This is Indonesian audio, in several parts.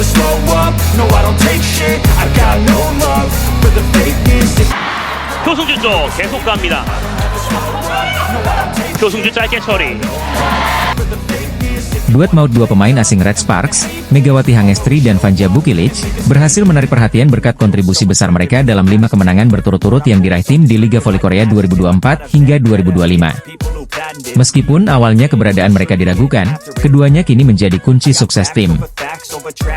never slow up, no I don't take shit. I got no love for the fakeness. 표승주 쪽 계속 갑니다. 표승주 짧게 처리. Duet maut dua pemain asing Red Sparks, Megawati Hangestri dan Vanja Bukilic, berhasil menarik perhatian berkat kontribusi besar mereka dalam 5 kemenangan berturut-turut yang diraih tim di Liga Voli Korea 2024 hingga 2025. Meskipun awalnya keberadaan mereka diragukan, keduanya kini menjadi kunci sukses tim.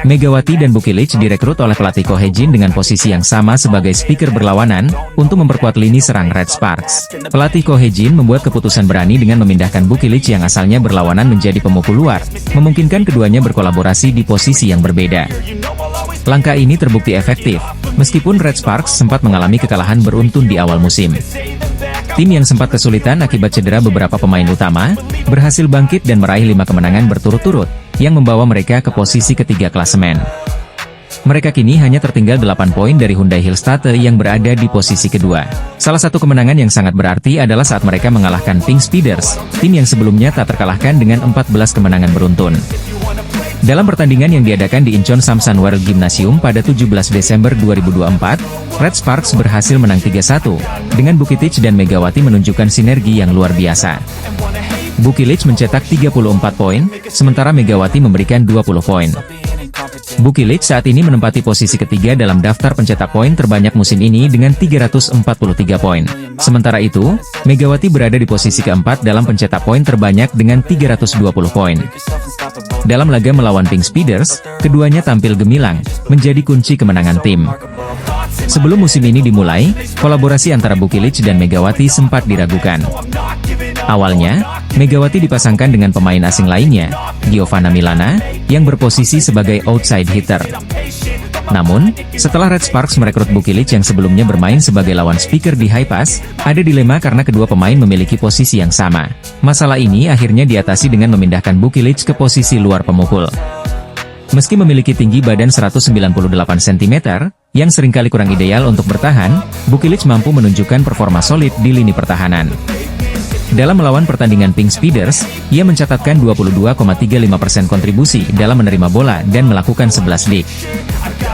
Megawati dan Bukilic direkrut oleh pelatih Ko Hye-jin dengan posisi yang sama sebagai speaker berlawanan, untuk memperkuat lini serang Red Sparks. Pelatih Ko Hye-jin membuat keputusan berani dengan memindahkan Bukilic yang asalnya berlawanan menjadi pemukul luar, memungkinkan keduanya berkolaborasi di posisi yang berbeda. Langkah ini terbukti efektif, meskipun Red Sparks sempat mengalami kekalahan beruntun di awal musim. Tim yang sempat kesulitan akibat cedera beberapa pemain utama, berhasil bangkit dan meraih 5 kemenangan berturut-turut, yang membawa mereka ke posisi ketiga klasemen. Mereka kini hanya tertinggal 8 poin dari Hyundai Hillstatte yang berada di posisi kedua. Salah satu kemenangan yang sangat berarti adalah saat mereka mengalahkan Pink Speeders, tim yang sebelumnya tak terkalahkan dengan 14 kemenangan beruntun. Dalam pertandingan yang diadakan di Incheon Samsan World Gymnasium pada 17 Desember 2024, Red Sparks berhasil menang 3-1, dengan Bukilic dan Megawati menunjukkan sinergi yang luar biasa. Bukilic mencetak 34 poin, sementara Megawati memberikan 20 poin. Bukilic saat ini menempati posisi ketiga dalam daftar pencetak poin terbanyak musim ini dengan 343 poin. Sementara itu, Megawati berada di posisi keempat dalam pencetak poin terbanyak dengan 320 poin. Dalam laga melawan Pink Speeders, keduanya tampil gemilang, menjadi kunci kemenangan tim. Sebelum musim ini dimulai, kolaborasi antara Bukilic dan Megawati sempat diragukan. Awalnya, Megawati dipasangkan dengan pemain asing lainnya, Giovanna Milana, yang berposisi sebagai outside hitter. Namun, setelah Red Sparks merekrut Bukilic yang sebelumnya bermain sebagai lawan speaker di High Pass, ada dilema karena kedua pemain memiliki posisi yang sama. Masalah ini akhirnya diatasi dengan memindahkan Bukilic ke posisi luar pemukul. Meski memiliki tinggi badan 198 cm, yang seringkali kurang ideal untuk bertahan, Bukilic mampu menunjukkan performa solid di lini pertahanan. Dalam melawan pertandingan Pink Speeders, ia mencatatkan 22,35% kontribusi dalam menerima bola dan melakukan 11 dig.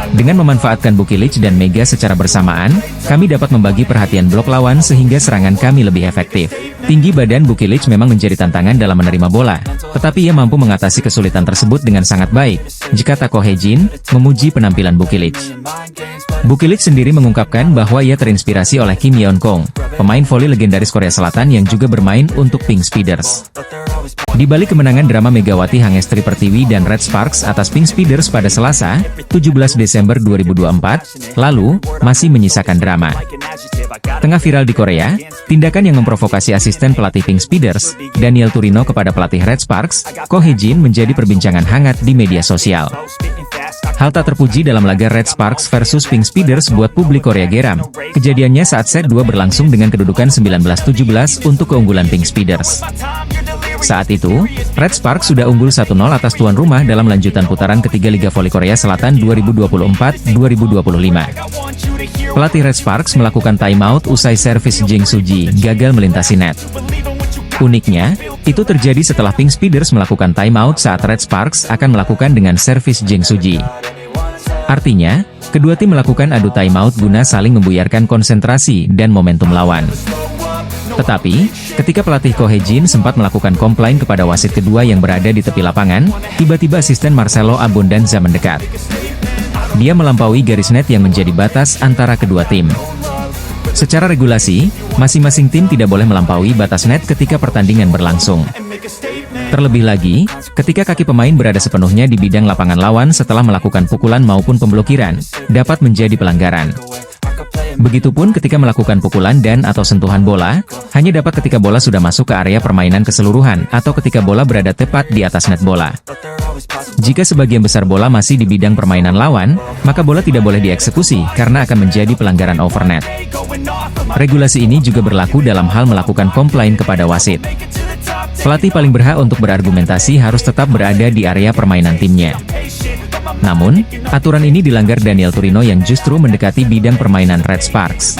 Dengan memanfaatkan Bukilic dan Mega secara bersamaan, kami dapat membagi perhatian blok lawan sehingga serangan kami lebih efektif. Tinggi badan Bukilic memang menjadi tantangan dalam menerima bola, tetapi ia mampu mengatasi kesulitan tersebut dengan sangat baik, jika Ko Hye-jin memuji penampilan Bukilic. Bukilic sendiri mengungkapkan bahwa ia terinspirasi oleh Kim Yeon-kong, pemain voli legendaris Korea Selatan yang juga bermain untuk Pink Speeders. Di balik kemenangan drama Megawati Hangestri Pertiwi dan Red Sparks atas Pink Speeders pada Selasa, 17 Desember 2024, lalu, masih menyisakan drama. Tengah viral di Korea, tindakan yang memprovokasi asisten pelatih Pink Speeders, Daniel Turino kepada pelatih Red Sparks, Ko Hye-jin menjadi perbincangan hangat di media sosial. Hal tak terpuji dalam laga Red Sparks versus Pink Speeders buat publik Korea geram. Kejadiannya saat set 2 berlangsung dengan kedudukan 19-17 untuk keunggulan Pink Speeders. Saat itu, Red Sparks sudah unggul 1-0 atas tuan rumah dalam lanjutan putaran ketiga Liga Voli Korea Selatan 2024-2025. Pelatih Red Sparks melakukan timeout usai servis Jang Soo-ji gagal melintasi net. Uniknya, itu terjadi setelah Pink Speeders melakukan timeout saat Red Sparks akan melakukan dengan servis Jang Soo-ji. Artinya, kedua tim melakukan adu timeout guna saling membuyarkan konsentrasi dan momentum lawan. Tetapi, ketika pelatih Ko Hye-jin sempat melakukan komplain kepada wasit kedua yang berada di tepi lapangan, tiba-tiba asisten Marcelo Abondanza mendekat. Dia melampaui garis net yang menjadi batas antara kedua tim. Secara regulasi, masing-masing tim tidak boleh melampaui batas net ketika pertandingan berlangsung. Terlebih lagi, ketika kaki pemain berada sepenuhnya di bidang lapangan lawan setelah melakukan pukulan maupun pemblokiran, dapat menjadi pelanggaran. Begitupun ketika melakukan pukulan dan atau sentuhan bola, hanya dapat ketika bola sudah masuk ke area permainan keseluruhan atau ketika bola berada tepat di atas net bola. Jika sebagian besar bola masih di bidang permainan lawan, maka bola tidak boleh dieksekusi karena akan menjadi pelanggaran overnet. Regulasi ini juga berlaku dalam hal melakukan komplain kepada wasit. Pelatih paling berhak untuk berargumentasi harus tetap berada di area permainan timnya. Namun, aturan ini dilanggar Daniel Turino yang justru mendekati bidang permainan Red Sparks.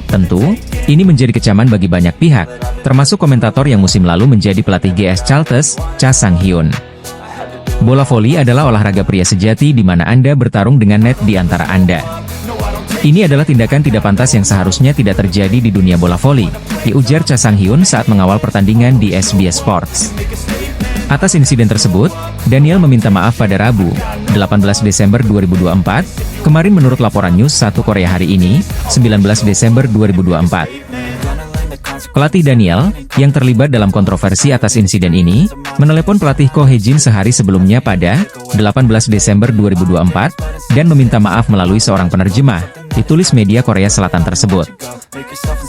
Tentu, ini menjadi kecaman bagi banyak pihak, termasuk komentator yang musim lalu menjadi pelatih GS Charltes, Cha Sang-hyun. Bola voli adalah olahraga pria sejati di mana Anda bertarung dengan net di antara Anda. Ini adalah tindakan tidak pantas yang seharusnya tidak terjadi di dunia bola voli, diujar Cha Sang-hyun saat mengawal pertandingan di SBS Sports. Atas insiden tersebut, Daniel meminta maaf pada Rabu, 18 Desember 2024, kemarin menurut laporan News 1 Korea hari ini, 19 Desember 2024. Pelatih Daniel, yang terlibat dalam kontroversi atas insiden ini, menelepon pelatih Ko Hae-jin sehari sebelumnya pada 18 Desember 2024, dan meminta maaf melalui seorang penerjemah, ditulis media Korea Selatan tersebut.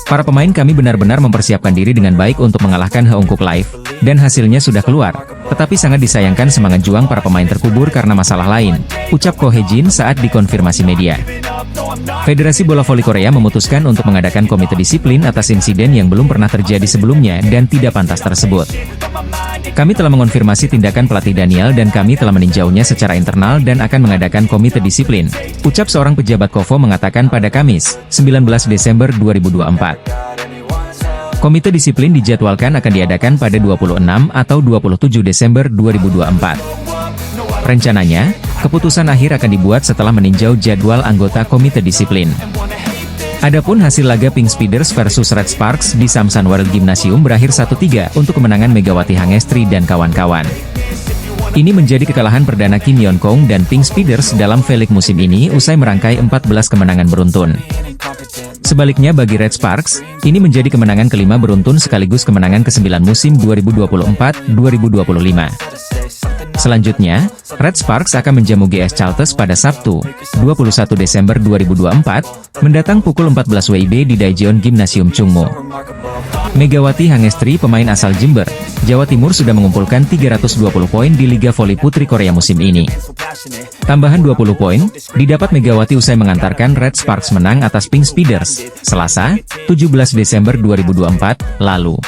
Para pemain kami benar-benar mempersiapkan diri dengan baik untuk mengalahkan Heungkuk Live, dan hasilnya sudah keluar, tetapi sangat disayangkan semangat juang para pemain terkubur karena masalah lain, ucap Ko Hae-jin saat dikonfirmasi media. Federasi Bola Voli Korea memutuskan untuk mengadakan komite disiplin atas insiden yang belum pernah terjadi sebelumnya dan tidak pantas tersebut. Kami telah mengonfirmasi tindakan pelatih Daniel dan kami telah meninjaunya secara internal dan akan mengadakan komite disiplin, ucap seorang pejabat KOFO mengatakan pada Kamis, 19 Desember 2024. Komite disiplin dijadwalkan akan diadakan pada 26 atau 27 Desember 2024. Rencananya, keputusan akhir akan dibuat setelah meninjau jadwal anggota komite disiplin. Adapun hasil laga Pink Speeders versus Red Sparks di Samsan World Gymnasium berakhir 1-3 untuk kemenangan Megawati Hangestri dan kawan-kawan. Ini menjadi kekalahan perdana Kim Yeon Kong dan Pink Speeders dalam V-League musim ini usai merangkai 14 kemenangan beruntun. Sebaliknya bagi Red Sparks, ini menjadi kemenangan kelima beruntun sekaligus kemenangan ke-9 musim 2024-2025. Selanjutnya, Red Sparks akan menjamu GS Chalters pada Sabtu, 21 Desember 2024, mendatang pukul 14 WIB di Daejeon Gymnasium Chungmu. Megawati Hangestri, pemain asal Jember, Jawa Timur sudah mengumpulkan 320 poin di Liga Voli Putri Korea musim ini. Tambahan 20 poin, didapat Megawati usai mengantarkan Red Sparks menang atas Pink Speeders, Selasa, 17 Desember 2024, lalu.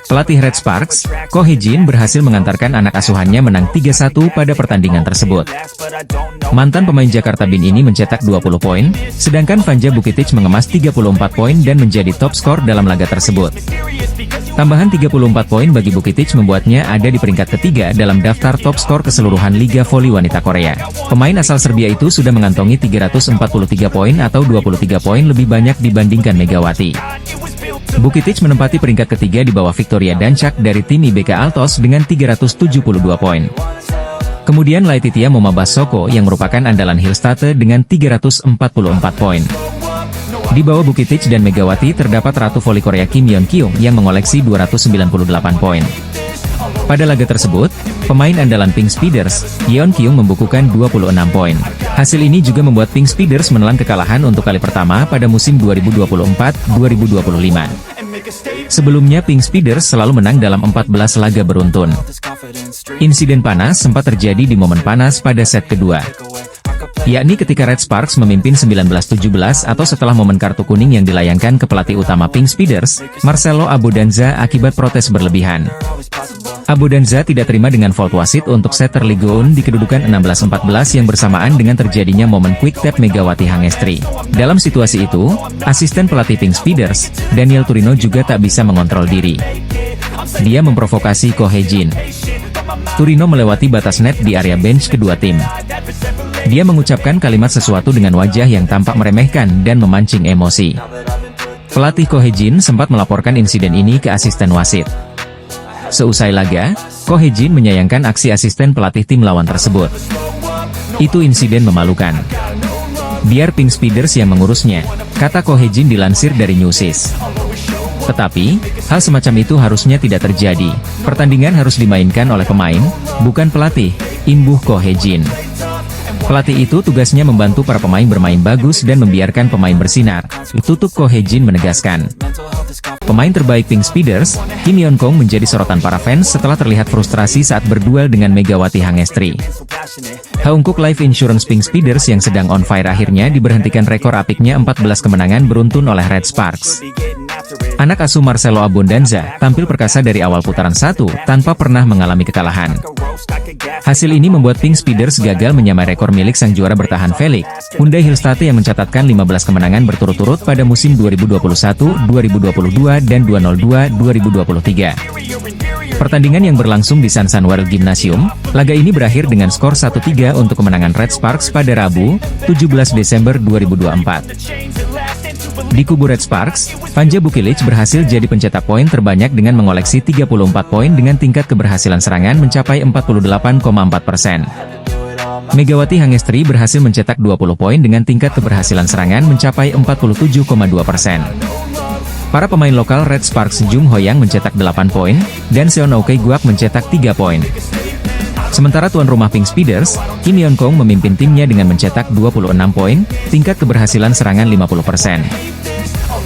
Pelatih Red Sparks, Ko Hae-jin berhasil mengantarkan anak asuhannya menang 3-1 pada pertandingan tersebut. Mantan pemain Jakarta Bin ini mencetak 20 poin, sedangkan Vanja Vukitic mengemas 34 poin dan menjadi top skor dalam laga tersebut. Tambahan 34 poin bagi Vukitic membuatnya ada di peringkat ketiga dalam daftar top skor keseluruhan Liga Voli Wanita Korea. Pemain asal Serbia itu sudah mengantongi 343 poin atau 23 poin lebih banyak dibandingkan Megawati. Vukitic menempati peringkat ketiga di bawah Victoria Dancak dari tim IBK Altos dengan 372 poin. Kemudian Laetitia Momabas Soko yang merupakan andalan Hillstate dengan 344 poin. Di bawah Vukitic dan Megawati terdapat Ratu Voli Korea Kim Yeon Kyung yang mengoleksi 298 poin. Pada laga tersebut, pemain andalan Pink Speeders, Yeon Kyung membukukan 26 poin. Hasil ini juga membuat Pink Speeders menelan kekalahan untuk kali pertama pada musim 2024-2025. Sebelumnya Pink Speeders selalu menang dalam 14 laga beruntun. Insiden panas sempat terjadi di momen panas pada set kedua, yakni ketika Red Sparks memimpin 19-17 atau setelah momen kartu kuning yang dilayangkan ke pelatih utama Pink Speeders, Marcelo Abodanza akibat protes berlebihan. Abodanza tidak terima dengan fault wasit untuk setter Lee Go-eun di kedudukan 16-14 yang bersamaan dengan terjadinya momen quick tap Megawati Hangestri. Dalam situasi itu, asisten pelatih Pink Speeders, Daniel Turino juga tak bisa mengontrol diri. Dia memprovokasi Ko Hae-jin. Turino melewati batas net di area bench kedua tim. Dia mengucapkan kalimat sesuatu dengan wajah yang tampak meremehkan dan memancing emosi. Pelatih Ko Hae-jin sempat melaporkan insiden ini ke asisten wasit. Seusai laga, Ko Hae-jin menyayangkan aksi asisten pelatih tim lawan tersebut. Itu insiden memalukan. Biar Pink Speeders yang mengurusnya, kata Ko Hae-jin dilansir dari Newsis. Tetapi, hal semacam itu harusnya tidak terjadi. Pertandingan harus dimainkan oleh pemain, bukan pelatih, imbuh Ko Hae-jin. Pelatih itu tugasnya membantu para pemain bermain bagus dan membiarkan pemain bersinar, tutup Ko Hae-jin menegaskan. Pemain terbaik Pink Speeders, Kim Yeon Kong menjadi sorotan para fans setelah terlihat frustrasi saat berduel dengan Megawati Hangestri. Heungkuk Life Insurance Pink Speeders yang sedang on fire akhirnya diberhentikan rekor apiknya 14 kemenangan beruntun oleh Red Sparks. Anak asuh Marcelo Abodanza tampil perkasa dari awal putaran 1 tanpa pernah mengalami kekalahan. Hasil ini membuat Pink Speeders gagal menyamai rekor milik sang juara bertahan Felix, Hyundai Hillstate yang mencatatkan 15 kemenangan berturut-turut pada musim 2021, 2022, dan 2002-2023. Pertandingan yang berlangsung di Sansan World Gymnasium, laga ini berakhir dengan skor 1-3 untuk kemenangan Red Sparks pada Rabu, 17 Desember 2024. Di kubu Red Sparks, Vanja Bukilic berhasil jadi pencetak poin terbanyak dengan mengoleksi 34 poin dengan tingkat keberhasilan serangan mencapai 48,4%. Megawati Hangestri berhasil mencetak 20 poin dengan tingkat keberhasilan serangan mencapai 47,2%. Para pemain lokal Red Sparks Jung Hoyang mencetak 8 poin, dan Seon Oke Guak mencetak 3 poin. Sementara tuan rumah Pink Speeders, Kim Yeon Kong memimpin timnya dengan mencetak 26 poin, tingkat keberhasilan serangan 50%.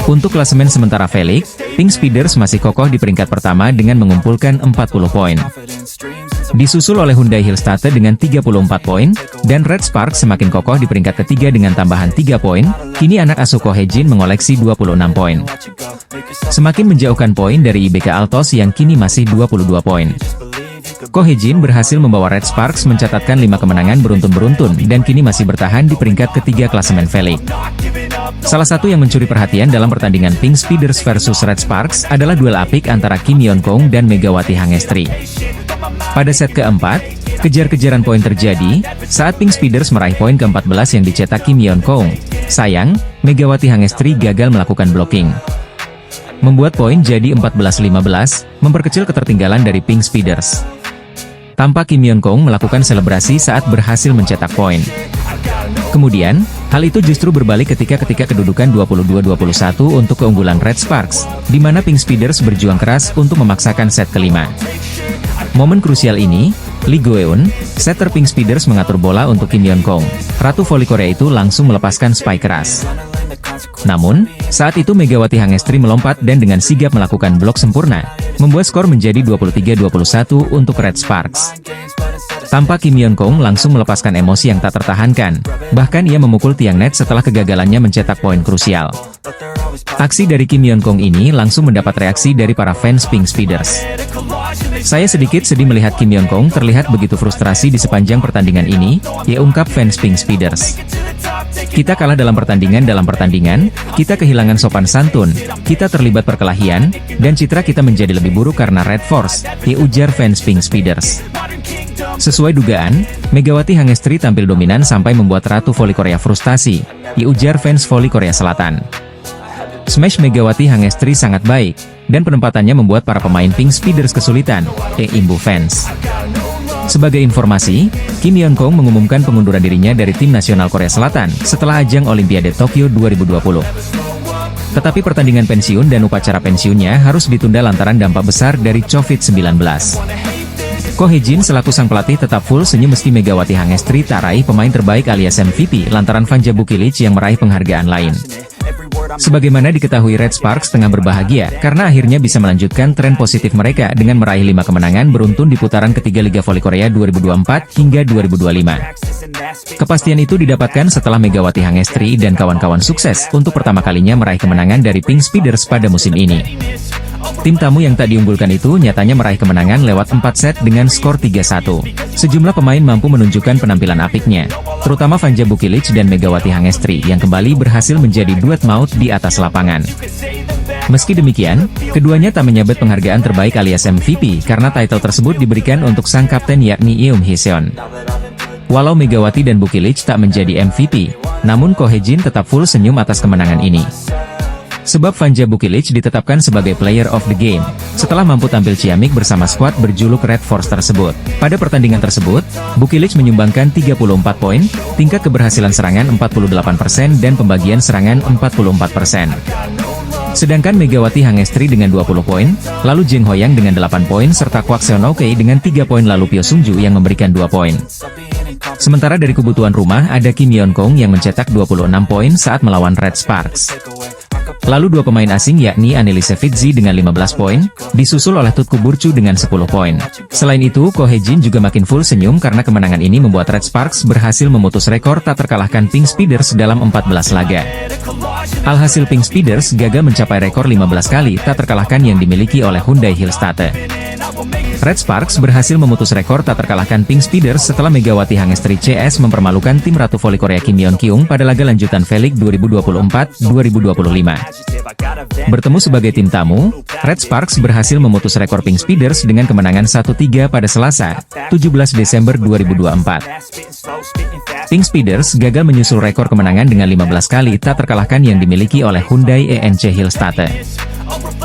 Untuk klasemen sementara Felix, Pink Speeders masih kokoh di peringkat pertama dengan mengumpulkan 40 poin. Disusul oleh Hyundai Hillstate dengan 34 poin, dan Red Sparks semakin kokoh di peringkat ketiga dengan tambahan 3 poin, kini anak asuh Ko Hye-jin mengoleksi 26 poin. Semakin menjauhkan poin dari IBK Altos yang kini masih 22 poin. Ko Hye-jin berhasil membawa Red Sparks mencatatkan 5 kemenangan beruntun-beruntun dan kini masih bertahan di peringkat ketiga klasemen Felix. Salah satu yang mencuri perhatian dalam pertandingan Pink Speeders versus Red Sparks adalah duel apik antara Kim Yeon Kong dan Megawati Hangestri. Pada set keempat, kejar-kejaran poin terjadi saat Pink Speeders meraih poin ke-14 yang dicetak Kim Yeon Kong. Sayang, Megawati Hangestri gagal melakukan blocking, membuat poin jadi 14-15, memperkecil ketertinggalan dari Pink Speeders. Tampak Kim Yeon Kong melakukan selebrasi saat berhasil mencetak poin. Kemudian, hal itu justru berbalik ketika kedudukan 22-21 untuk keunggulan Red Sparks, di mana Pink Speeders berjuang keras untuk memaksakan set kelima. Momen krusial ini, Lee Go-eun, setter Pink Speeders mengatur bola untuk Kim Yeon Kong. Ratu voli Korea itu langsung melepaskan spike keras. Namun, saat itu Megawati Hangestri melompat dan dengan sigap melakukan blok sempurna, membuat skor menjadi 23-21 untuk Red Sparks. Tampak Kim Yeon Kong langsung melepaskan emosi yang tak tertahankan, bahkan ia memukul tiang net setelah kegagalannya mencetak poin krusial. Aksi dari Kim Yeon Kong ini langsung mendapat reaksi dari para fans Pink Speeders. Saya sedikit sedih melihat Kim Yeon Kong terlihat begitu frustrasi di sepanjang pertandingan ini, ya ungkap fans Pink Speeders. Kita kalah dalam pertandingan, kita kehilangan sopan santun, kita terlibat perkelahian, dan citra kita menjadi lebih buruk karena Red Force, ya ujar fans Pink Speeders. Sesuai dugaan, Megawati Hangestri tampil dominan sampai membuat Ratu voli Korea frustasi, ya ujar fans voli Korea Selatan. Smash Megawati Hangestri sangat baik, dan penempatannya membuat para pemain Pink Speeders kesulitan, imbu fans. Sebagai informasi, Kim Yeon Kong mengumumkan pengunduran dirinya dari tim nasional Korea Selatan setelah ajang Olimpiade Tokyo 2020. Tetapi pertandingan pensiun dan upacara pensiunnya harus ditunda lantaran dampak besar dari COVID-19. Ko Hye-jin selaku sang pelatih tetap full senyum meski Megawati Hangestri tak raih pemain terbaik alias MVP lantaran Vanja Bukilic yang meraih penghargaan lain. Sebagaimana diketahui, Red Sparks tengah berbahagia karena akhirnya bisa melanjutkan tren positif mereka dengan meraih 5 kemenangan beruntun di putaran ketiga Liga Voli Korea 2024 hingga 2025. Kepastian itu didapatkan setelah Megawati Hangestri dan kawan-kawan sukses untuk pertama kalinya meraih kemenangan dari Pink Speeders pada musim ini. Tim tamu yang tak diunggulkan itu nyatanya meraih kemenangan lewat 4 set dengan skor 3-1. Sejumlah pemain mampu menunjukkan penampilan apiknya, terutama Vanja Bukilic dan Megawati Hangestri yang kembali berhasil menjadi duet maut di atas lapangan. Meski demikian, keduanya tak menyabet penghargaan terbaik alias MVP karena title tersebut diberikan untuk sang kapten yakni Eum Hee-seon. Walau Megawati dan Bukilic tak menjadi MVP, namun Ko Hye-jin tetap full senyum atas kemenangan ini. Sebab Vanja Bukilic ditetapkan sebagai player of the game, setelah mampu tampil ciamik bersama skuad berjuluk Red Force tersebut. Pada pertandingan tersebut, Bukilic menyumbangkan 34 poin, tingkat keberhasilan serangan 48% dan pembagian serangan 44%. Sedangkan Megawati Hangestri dengan 20 poin, lalu Jung Hoyang dengan 8 poin serta Kwak Seon Oke dengan 3 poin lalu Pyo Sung-ju yang memberikan 2 poin. Sementara dari kubu tuan rumah ada Kim Yeon Kong yang mencetak 26 poin saat melawan Red Sparks. Lalu dua pemain asing yakni Annelise Fitzi dengan 15 poin, disusul oleh Tutku Burcu dengan 10 poin. Selain itu, Ko Hye-jin juga makin full senyum karena kemenangan ini membuat Red Sparks berhasil memutus rekor tak terkalahkan Pink Speeders dalam 14 laga. Alhasil Pink Speeders gagal mencapai rekor 15 kali tak terkalahkan yang dimiliki oleh Hyundai Hillstate. Red Sparks berhasil memutus rekor tak terkalahkan Pink Speeders setelah Megawati Hangestri CS mempermalukan tim Ratu Voli Korea Kim Yeon Kyung pada laga lanjutan V-League 2024-2025. Bertemu sebagai tim tamu, Red Sparks berhasil memutus rekor Pink Speeders dengan kemenangan 1-3 pada Selasa, 17 Desember 2024. Pink Speeders gagal menyusul rekor kemenangan dengan 15 kali tak terkalahkan yang dimiliki oleh Hyundai ENC Hillstatte.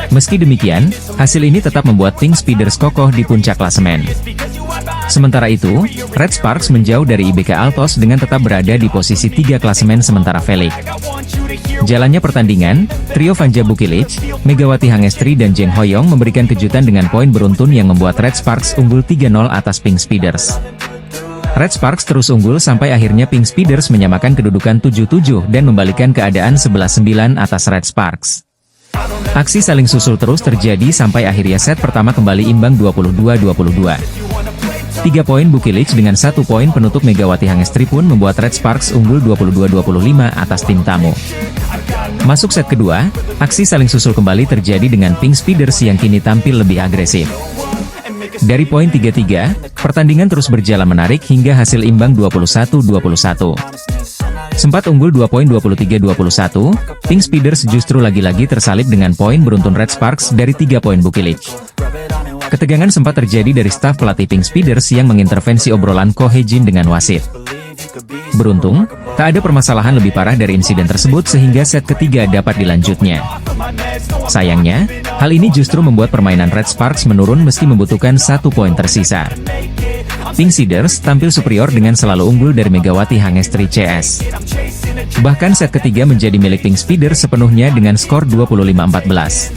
Meski demikian, hasil ini tetap membuat Pink Speeders kokoh di puncak klasemen. Sementara itu, Red Sparks menjauh dari IBK Altos dengan tetap berada di posisi 3 klasemen sementara V-League. Jalannya pertandingan, trio Vanja Bukilic, Megawati Hangestri dan Jeng Hoyong memberikan kejutan dengan poin beruntun yang membuat Red Sparks unggul 3-0 atas Pink Speeders. Red Sparks terus unggul sampai akhirnya Pink Speeders menyamakan kedudukan 7-7 dan membalikan keadaan 11-9 atas Red Sparks. Aksi saling susul terus terjadi sampai akhirnya set pertama kembali imbang 22-22. 3 poin Bukilic dengan 1 poin penutup Megawati Hangestri pun membuat Red Sparks unggul 22-25 atas tim tamu. Masuk set kedua, aksi saling susul kembali terjadi dengan Pink Speeders yang kini tampil lebih agresif. Dari poin 3-3, pertandingan terus berjalan menarik hingga hasil imbang 21-21. Sempat unggul 2 poin 23-21, Pink Speeders justru lagi-lagi tersalib dengan poin beruntun Red Sparks dari 3 poin Bukilic. Ketegangan sempat terjadi dari staf pelatih Pink Speeders yang mengintervensi obrolan Ko Hye-jin dengan wasit. Beruntung, tak ada permasalahan lebih parah dari insiden tersebut sehingga set ketiga dapat dilanjutnya. Sayangnya, hal ini justru membuat permainan Red Sparks menurun meski membutuhkan 1 poin tersisa. Pink Speeders tampil superior dengan selalu unggul dari Megawati Hangestri CS. Bahkan set ketiga menjadi milik Pink Speeders sepenuhnya dengan skor 25-14.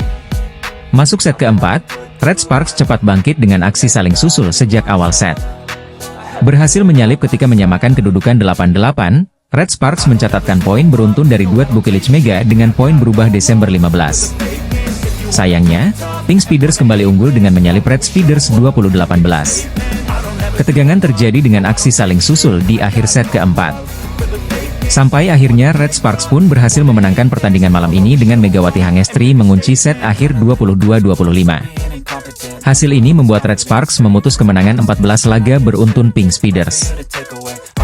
Masuk set keempat, Red Sparks cepat bangkit dengan aksi saling susul sejak awal set. Berhasil menyalip ketika menyamakan kedudukan 8-8, Red Sparks mencatatkan poin beruntun dari duet Bukilic Mega dengan poin berubah Desember 15. Sayangnya, Pink Speeders kembali unggul dengan menyalip Red Speeders 28-18. Ketegangan terjadi dengan aksi saling susul di akhir set keempat. Sampai akhirnya Red Sparks pun berhasil memenangkan pertandingan malam ini dengan Megawati Hangestri mengunci set akhir 22-25. Hasil ini membuat Red Sparks memutus kemenangan 14 laga beruntun Pink Speeders.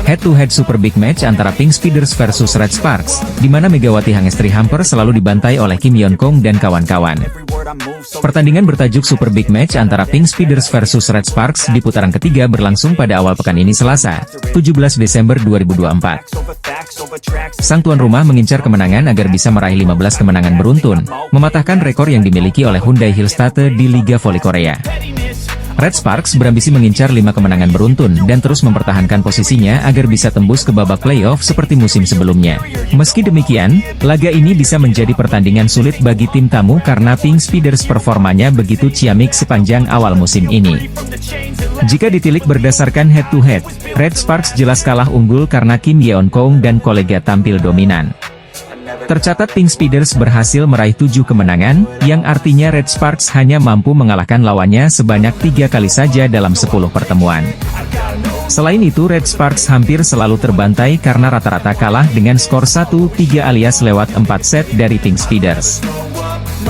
Head-to-head super big match antara Pink Speeders versus Red Sparks, di mana Megawati Hangestri hampir selalu dibantai oleh Kim Yeon Kyung dan kawan-kawan. Pertandingan bertajuk Super Big Match antara Pink Speeders versus Red Sparks di putaran ketiga berlangsung pada awal pekan ini Selasa, 17 Desember 2024. Sang tuan rumah mengincar kemenangan agar bisa meraih 15 kemenangan beruntun, mematahkan rekor yang dimiliki oleh Hyundai Hillstatte di Liga Voli Korea. Red Sparks berambisi mengincar 5 kemenangan beruntun dan terus mempertahankan posisinya agar bisa tembus ke babak playoff seperti musim sebelumnya. Meski demikian, laga ini bisa menjadi pertandingan sulit bagi tim tamu karena Pink Speeders performanya begitu ciamik sepanjang awal musim ini. Jika ditilik berdasarkan head-to-head, Red Sparks jelas kalah unggul karena Kim Yeon Kyung dan kolega tampil dominan. Tercatat Pink Speeders berhasil meraih 7 kemenangan, yang artinya Red Sparks hanya mampu mengalahkan lawannya sebanyak 3 kali saja dalam 10 pertemuan. Selain itu Red Sparks hampir selalu terbantai karena rata-rata kalah dengan skor 1-3 alias lewat 4 set dari Pink Speeders.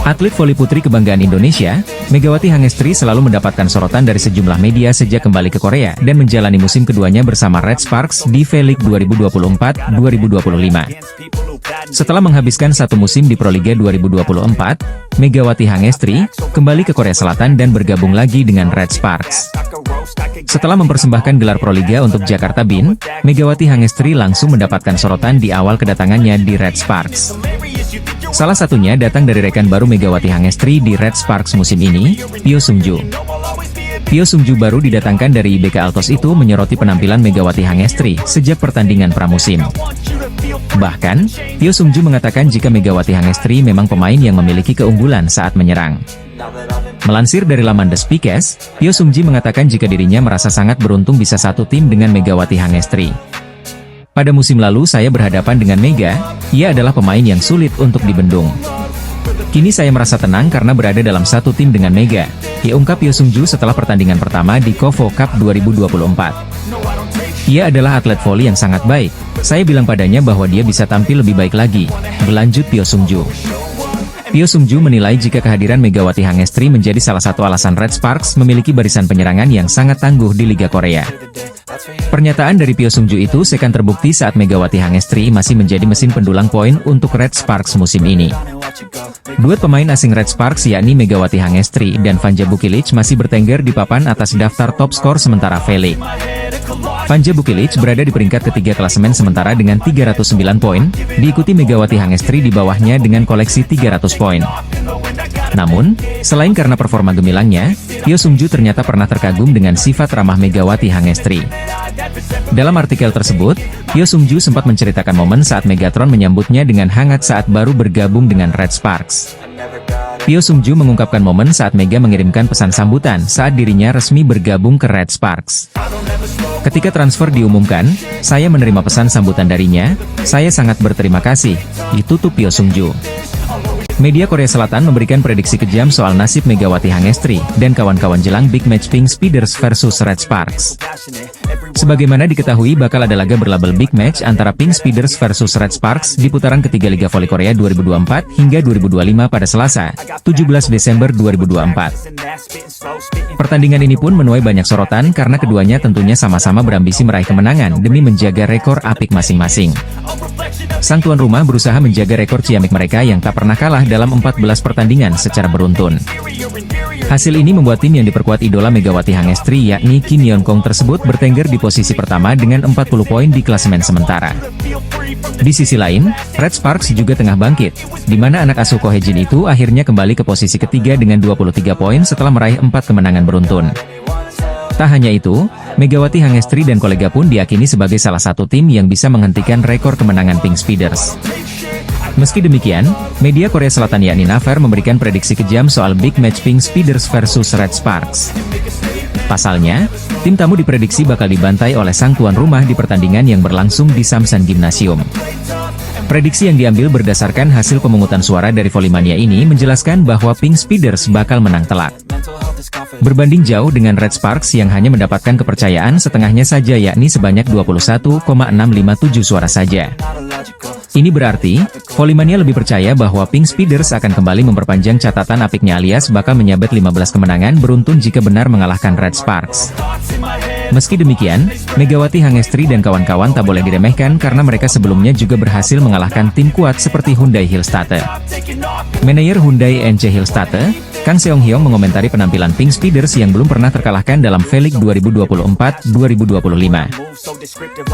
Atlet voli putri kebanggaan Indonesia, Megawati Hangestri selalu mendapatkan sorotan dari sejumlah media sejak kembali ke Korea dan menjalani musim keduanya bersama Red Sparks di V-League 2024-2025. Setelah menghabiskan 1 musim di Proliga 2024, Megawati Hangestri kembali ke Korea Selatan dan bergabung lagi dengan Red Sparks. Setelah mempersembahkan gelar Proliga untuk Jakarta BIN, Megawati Hangestri langsung mendapatkan sorotan di awal kedatangannya di Red Sparks. Salah satunya datang dari rekan baru Megawati Hangestri di Red Sparks musim ini, Pyo Sung-ju. Pyo Sung-ju baru didatangkan dari IBK Altos itu menyoroti penampilan Megawati Hangestri sejak pertandingan pramusim. Bahkan, Pyo Sung-ju mengatakan jika Megawati Hangestri memang pemain yang memiliki keunggulan saat menyerang. Melansir dari laman The Speakers, Pyo Sung-ji mengatakan jika dirinya merasa sangat beruntung bisa satu tim dengan Megawati Hangestri. Pada musim lalu saya berhadapan dengan Mega, ia adalah pemain yang sulit untuk dibendung. Kini saya merasa tenang karena berada dalam satu tim dengan Mega, diungkap Pyo Sung-ju setelah pertandingan pertama di KOFO Cup 2024. Ia adalah atlet voli yang sangat baik, saya bilang padanya bahwa dia bisa tampil lebih baik lagi, berlanjut Pyo Sung-ju. Pyo Sung-ju menilai jika kehadiran Megawati Hangestri menjadi salah satu alasan Red Sparks memiliki barisan penyerangan yang sangat tangguh di Liga Korea. Pernyataan dari Pyo Sung-ju itu seakan terbukti saat Megawati Hangestri masih menjadi mesin pendulang poin untuk Red Sparks musim ini. Duet pemain asing Red Sparks yakni Megawati Hangestri dan Vanja Bukilic masih bertengger di papan atas daftar top skor sementara V-League. Vanja Bukilic berada di peringkat ketiga klasemen sementara dengan 309 poin, diikuti Megawati Hangestri di bawahnya dengan koleksi 300 poin. Namun, selain karena performa gemilangnya, Pyo Sung-ju ternyata pernah terkagum dengan sifat ramah Megawati Hangestri. Dalam artikel tersebut, Pyo Sung-ju sempat menceritakan momen saat Megatron menyambutnya dengan hangat saat baru bergabung dengan Red Sparks. Pyo Sung-ju mengungkapkan momen saat Mega mengirimkan pesan sambutan saat dirinya resmi bergabung ke Red Sparks. Ketika transfer diumumkan, saya menerima pesan sambutan darinya, saya sangat berterima kasih, ditutup Pyo Sung-ju. Media Korea Selatan memberikan prediksi kejam soal nasib Megawati Hangestri dan kawan-kawan jelang big match Pink Speeders versus Red Sparks. Sebagaimana diketahui bakal ada laga berlabel big match antara Pink Speeders versus Red Sparks di putaran ketiga Liga Voli Korea 2024 hingga 2025 pada Selasa, 17 Desember 2024. Pertandingan ini pun menuai banyak sorotan karena keduanya tentunya sama-sama berambisi meraih kemenangan demi menjaga rekor apik masing-masing. Sang tuan rumah berusaha menjaga rekor ciamik mereka yang tak pernah kalah dalam 14 pertandingan secara beruntun. Hasil ini membuat tim yang diperkuat idola Megawati Hangestri yakni Kim Yeon Kong tersebut bertengger di posisi pertama dengan 40 poin di klasemen sementara. Di sisi lain, Red Sparks juga tengah bangkit, di mana anak asuh Ko Hye-jin itu akhirnya kembali ke posisi ketiga dengan 23 poin setelah meraih 4 kemenangan beruntun. Tak hanya itu, Megawati Hangestri dan kolega pun diyakini sebagai salah satu tim yang bisa menghentikan rekor kemenangan Pink Speeders. Meski demikian, media Korea Selatan yakni Naver memberikan prediksi kejam soal big match Pink Speeders versus Red Sparks. Pasalnya, tim tamu diprediksi bakal dibantai oleh sang tuan rumah di pertandingan yang berlangsung di Samsan Gymnasium. Prediksi yang diambil berdasarkan hasil pemungutan suara dari Volimania ini menjelaskan bahwa Pink Speeders bakal menang telak. Berbanding jauh dengan Red Sparks yang hanya mendapatkan kepercayaan setengahnya saja yakni sebanyak 21,657 suara saja. Ini berarti, Volimania lebih percaya bahwa Pink Speeders akan kembali memperpanjang catatan apiknya alias bakal menyabet 15 kemenangan beruntun jika benar mengalahkan Red Sparks. Meski demikian, Megawati Hangestri dan kawan-kawan tak boleh diremehkan karena mereka sebelumnya juga berhasil mengalahkan tim kuat seperti Hyundai Hillstatte. Manajer Hyundai NC Hillstatte, Kang Seong-hyong mengomentari penampilan Pink Speeders yang belum pernah terkalahkan dalam V-League 2024-2025.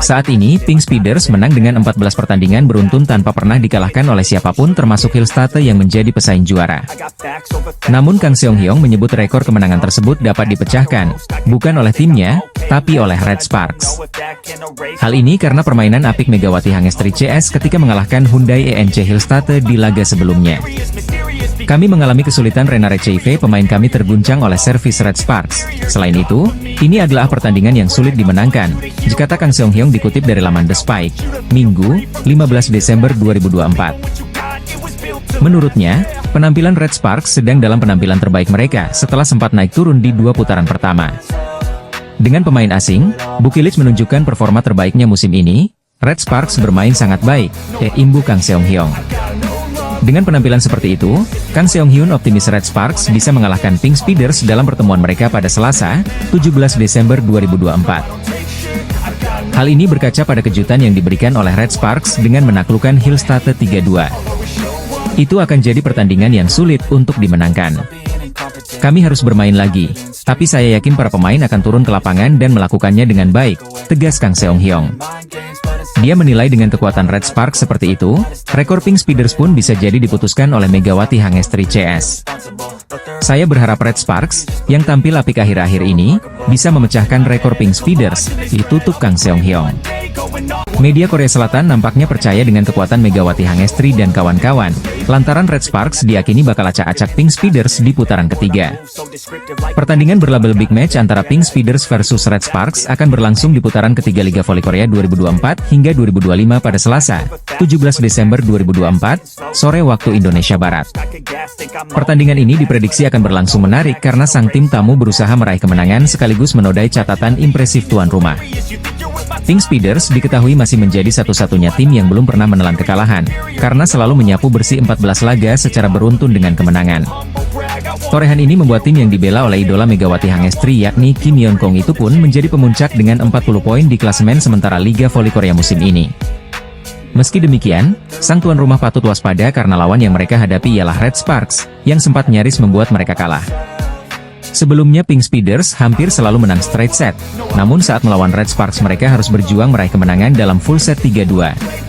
Saat ini, Pink Speeders menang dengan 14 pertandingan beruntun tanpa pernah dikalahkan oleh siapapun termasuk Hillstatte yang menjadi pesaing juara. Namun Kang Seong-hyong menyebut rekor kemenangan tersebut dapat dipecahkan, bukan oleh timnya, tapi oleh Red Sparks. Hal ini karena permainan apik Megawati Hangestri CS ketika mengalahkan Hyundai ENC Hillstatte di laga sebelumnya. Kami mengalami kesulitan Rena Receive pemain kami terguncang oleh servis Red Sparks. Selain itu, ini adalah pertandingan yang sulit dimenangkan, kata Kang Seong-hyong dikutip dari laman The Spike, Minggu, 15 Desember 2024. Menurutnya, penampilan Red Sparks sedang dalam penampilan terbaik mereka setelah sempat naik turun di 2 putaran pertama. Dengan pemain asing, Bukilic menunjukkan performa terbaiknya musim ini, Red Sparks bermain sangat baik, imbu Kang Seong-hyong. Dengan penampilan seperti itu, Kang Seong-hyun optimis Red Sparks bisa mengalahkan Pink Speeders dalam pertemuan mereka pada Selasa, 17 Desember 2024. Hal ini berkaca pada kejutan yang diberikan oleh Red Sparks dengan menaklukkan Hillstatte 3-2. Itu akan jadi pertandingan yang sulit untuk dimenangkan. Kami harus bermain lagi, tapi saya yakin para pemain akan turun ke lapangan dan melakukannya dengan baik, tegas Kang Seong-hyong. Dia menilai dengan kekuatan Red Sparks seperti itu, rekor Pink Speeders pun bisa jadi diputuskan oleh Megawati Hangestri CS. Saya berharap Red Sparks, yang tampil apik akhir-akhir ini, bisa memecahkan rekor Pink Speeders, ditutup Kang Seong-hyong. Media Korea Selatan nampaknya percaya dengan kekuatan Megawati Hangestri dan kawan-kawan, lantaran Red Sparks diyakini bakal acak-acak Pink Speeders di putaran ketiga. Pertandingan berlabel big match antara Pink Speeders versus Red Sparks akan berlangsung di putaran ketiga Liga Voli Korea 2024 hingga 2025 pada Selasa, 17 Desember 2024, sore waktu Indonesia Barat. Pertandingan ini diprediksi akan berlangsung menarik karena sang tim tamu berusaha meraih kemenangan sekaligus menodai catatan impresif tuan rumah. Pink Speeders diketahui masih menjadi satu-satunya tim yang belum pernah menelan kekalahan, karena selalu menyapu bersih 14 laga secara beruntun dengan kemenangan. Torehan ini membuat tim yang dibela oleh idola Megawati Hangestri yakni Kim Yeon Kong itu pun menjadi pemuncak dengan 40 poin di klasemen sementara Liga Voli Korea musim ini. Meski demikian, sang tuan rumah patut waspada karena lawan yang mereka hadapi ialah Red Sparks, yang sempat nyaris membuat mereka kalah. Sebelumnya Pink Speeders hampir selalu menang straight set, namun saat melawan Red Sparks mereka harus berjuang meraih kemenangan dalam full set 3-2.